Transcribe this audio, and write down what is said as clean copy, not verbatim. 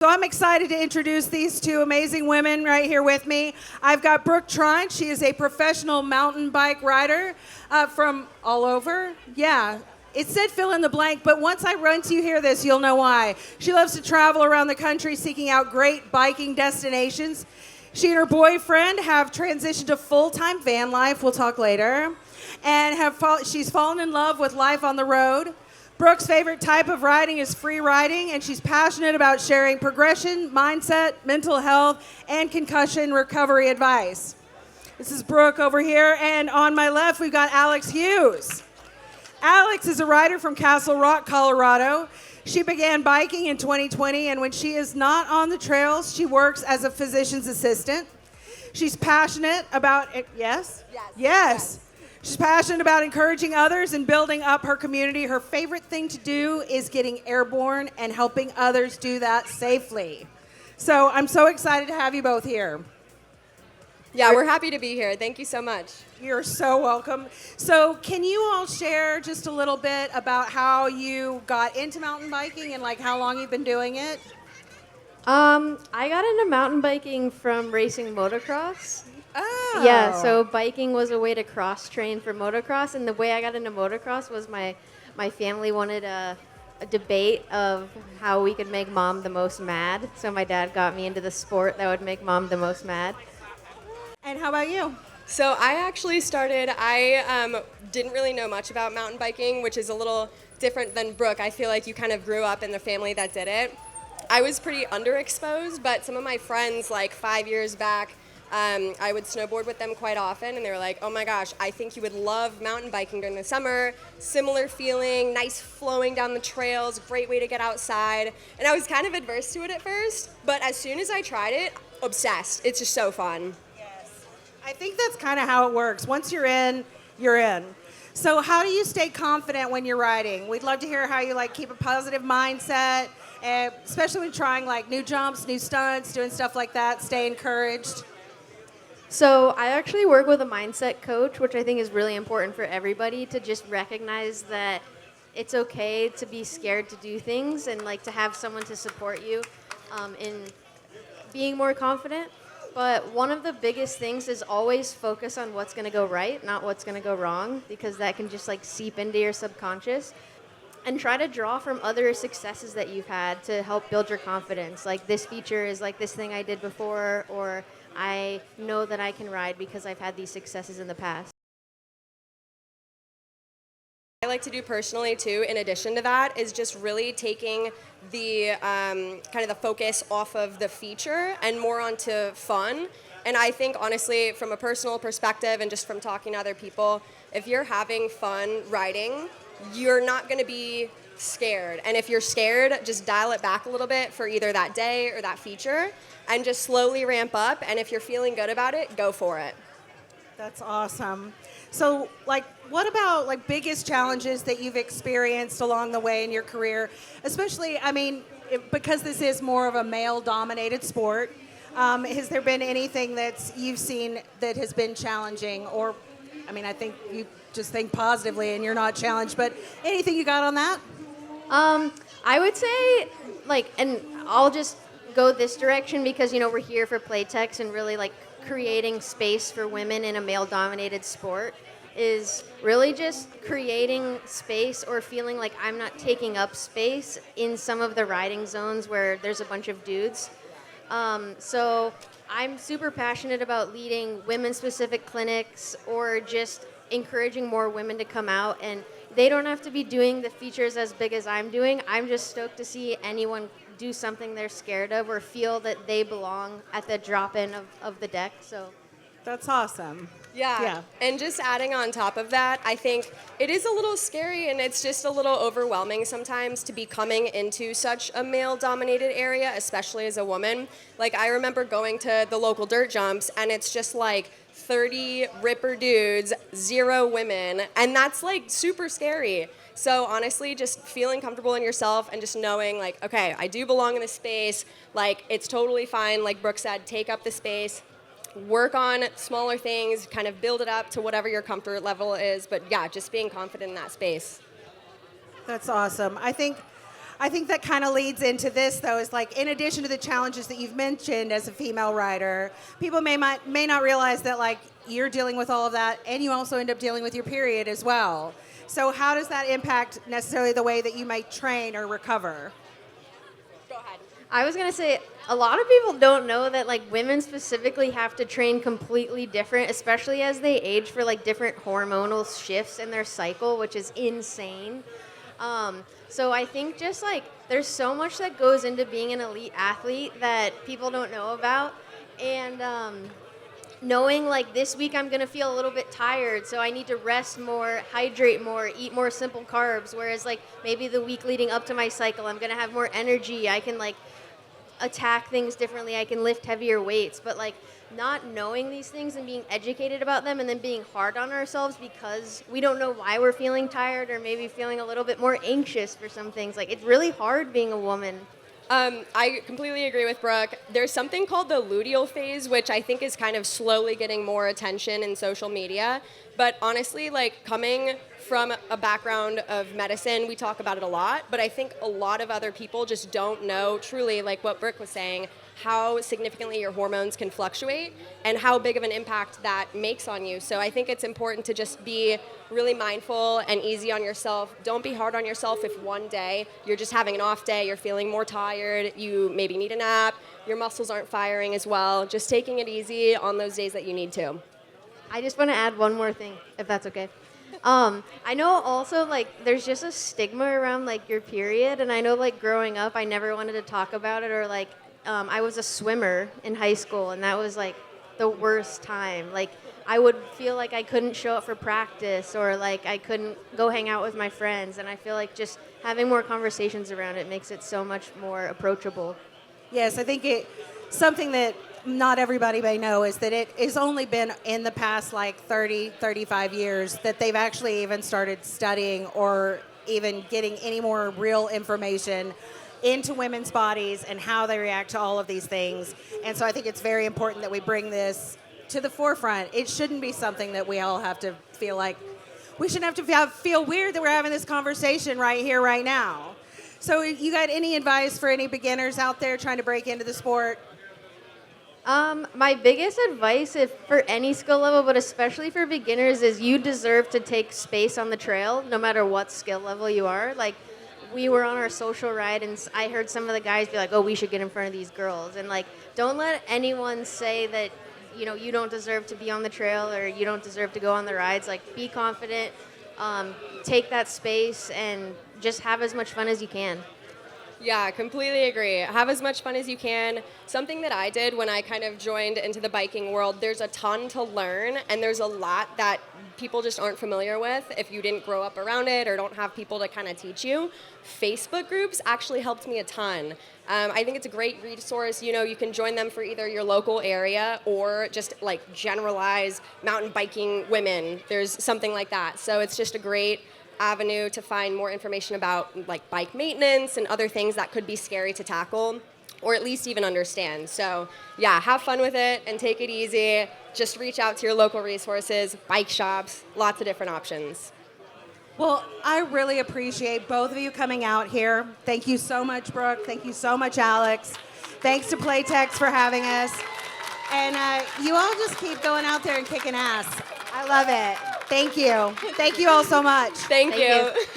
So I'm excited to introduce these two amazing women right here with me. I've got Brooke Trine. She is a professional mountain bike rider from all over. Yeah, it said fill in the blank, but once I run to you hear this, you'll know why. She loves to travel around the country seeking out great biking destinations. She and her boyfriend have transitioned to full-time van life, we'll talk later, and she's fallen in love with life on the road. Brooke's favorite type of riding is free riding, and she's passionate about sharing progression, mindset, mental health, and concussion recovery advice. This is Brooke over here, and on my left, we've got Alex Hughes. Alex is a rider from Castle Rock, Colorado. She began biking in 2020, and when she is not on the trails, she works as a physician's assistant. She's passionate about it. Yes? Yes. She's passionate about encouraging others and building up her community. Her favorite thing to do is getting airborne and helping others do that safely. So I'm so excited to have you both here. Yeah, we're happy to be here. Thank you so much. You're so welcome. So can you all share just a little bit about how you got into mountain biking and like how long you've been doing it? I got into mountain biking from racing motocross. Oh. Yeah, so biking was a way to cross-train for motocross, and the way I got into motocross was my family wanted a debate of how we could make mom the most mad, so my dad got me into the sport that would make mom the most mad. And how about you? So I actually I didn't really know much about mountain biking, which is a little different than Brooke. I feel like you kind of grew up in the family that did it. I was pretty underexposed, but some of my friends, like 5 years back, I would snowboard with them quite often, and they were like, oh my gosh, I think you would love mountain biking during the summer. Similar feeling, nice flowing down the trails, great way to get outside. And I was kind of adverse to it at first, but as soon as I tried it, obsessed. It's just so fun. Yes. I think that's kind of how it works. Once you're in, you're in. So how do you stay confident when you're riding? We'd love to hear how you like keep a positive mindset, especially when trying like new jumps, new stunts, doing stuff like that, stay encouraged. So I actually work with a mindset coach, which I think is really important for everybody to just recognize that it's okay to be scared to do things and like to have someone to support you in being more confident. But one of the biggest things is always focus on what's going to go right, not what's going to go wrong, because that can just like seep into your subconscious. And try to draw from other successes that you've had to help build your confidence. Like this feature is like this thing I did before, or I know that I can ride because I've had these successes in the past. I like to do personally too, in addition to that, is just really taking the kind of the focus off of the feature and more onto fun. And I think honestly, from a personal perspective and just from talking to other people, if you're having fun riding, you're not going to be scared. And if you're scared, just dial it back a little bit for either that day or that feature and just slowly ramp up. And if you're feeling good about it, go for it. That's awesome. So, like, what about, like, biggest challenges that you've experienced along the way in your career? Especially, I mean, because this is more of a male-dominated sport, has there been anything that you've seen that has been challenging? Or, I mean, I think you just think positively and you're not challenged, but anything you got on that? I would say, like, and I'll just go this direction because, you know, we're here for Playtex and really, like, creating space for women in a male-dominated sport is really just creating space or feeling like I'm not taking up space in some of the riding zones where there's a bunch of dudes. So I'm super passionate about leading women-specific clinics or just encouraging more women to come out, and they don't have to be doing the features as big as I'm doing. I'm just stoked to see anyone do something they're scared of or feel that they belong at the drop-in of the deck. So that's awesome. Yeah. And just adding on top of that, I think it is a little scary and it's just a little overwhelming sometimes to be coming into such a male-dominated area, especially as a woman. Like, I remember going to the local dirt jumps and it's just like 30 ripper dudes, 0 women, and that's like super scary. So honestly, just feeling comfortable in yourself and just knowing like, okay, I do belong in this space, like it's totally fine, like Brooke said, take up the space, work on smaller things, kind of build it up to whatever your comfort level is, but yeah, just being confident in that space. That's awesome. I think I think that kind of leads into this, though, is like in addition to the challenges that you've mentioned as a female rider, people may not realize that like you're dealing with all of that, and you also end up dealing with your period as well. So how does that impact necessarily the way that you might train or recover? Go ahead. I was gonna say a lot of people don't know that like women specifically have to train completely different, especially as they age for like different hormonal shifts in their cycle, which is insane. So I think just like there's so much that goes into being an elite athlete that people don't know about, and knowing like this week I'm gonna feel a little bit tired, so I need to rest more, hydrate more, eat more simple carbs. Whereas like maybe the week leading up to my cycle, I'm gonna have more energy. I can like attack things differently. I can lift heavier weights, but like not knowing these things and being educated about them and then being hard on ourselves because we don't know why we're feeling tired or maybe feeling a little bit more anxious for some things. Like it's really hard being a woman. I completely agree with Brooke. There's something called the luteal phase, which I think is kind of slowly getting more attention in social media. But honestly, like coming from a background of medicine, we talk about it a lot. But I think a lot of other people just don't know truly, like what Brooke was saying, how significantly your hormones can fluctuate and how big of an impact that makes on you. So I think it's important to just be really mindful and easy on yourself. Don't be hard on yourself if one day you're just having an off day, you're feeling more tired, you maybe need a nap, your muscles aren't firing as well. Just taking it easy on those days that you need to. I just want to add one more thing, if that's okay. I know also like there's just a stigma around like your period, and I know like growing up I never wanted to talk about it, or like I was a swimmer in high school, and that was like the worst time. Like I would feel like I couldn't show up for practice, or like I couldn't go hang out with my friends, and I feel like just having more conversations around it makes it so much more approachable. Yes, I think something that not everybody may know is that it has only been in the past like 30, 35 years that they've actually even started studying or even getting any more real information into women's bodies and how they react to all of these things. And so I think it's very important that we bring this to the forefront. It shouldn't be something that we all have to feel like, we shouldn't have to feel weird that we're having this conversation right here, right now. So you got any advice for any beginners out there trying to break into the sport? My biggest advice, if for any skill level, but especially for beginners, is you deserve to take space on the trail, no matter what skill level you are. Like, we were on our social ride, and I heard some of the guys be like, "Oh, we should get in front of these girls," and like, don't let anyone say that you don't deserve to be on the trail or you don't deserve to go on the rides. Like, be confident, take that space, and just have as much fun as you can. Yeah, completely agree. Have as much fun as you can. Something that I did when I kind of joined into the biking world, there's a ton to learn, and there's a lot that people just aren't familiar with if you didn't grow up around it or don't have people to kind of teach you. Facebook groups actually helped me a ton. I think it's a great resource. You can join them for either your local area or just like generalized mountain biking women. There's something like that. So it's just a great avenue to find more information about like bike maintenance and other things that could be scary to tackle or at least even understand. So yeah, have fun with it and take it easy. Just reach out to your local resources, bike shops, lots of different options. Well, I really appreciate both of you coming out here. Thank you so much, Brooke. Thank you so much, Alex. Thanks to Playtex for having us. And you all just keep going out there and kicking ass. I love it. Thank you. Thank you all so much. Thank you.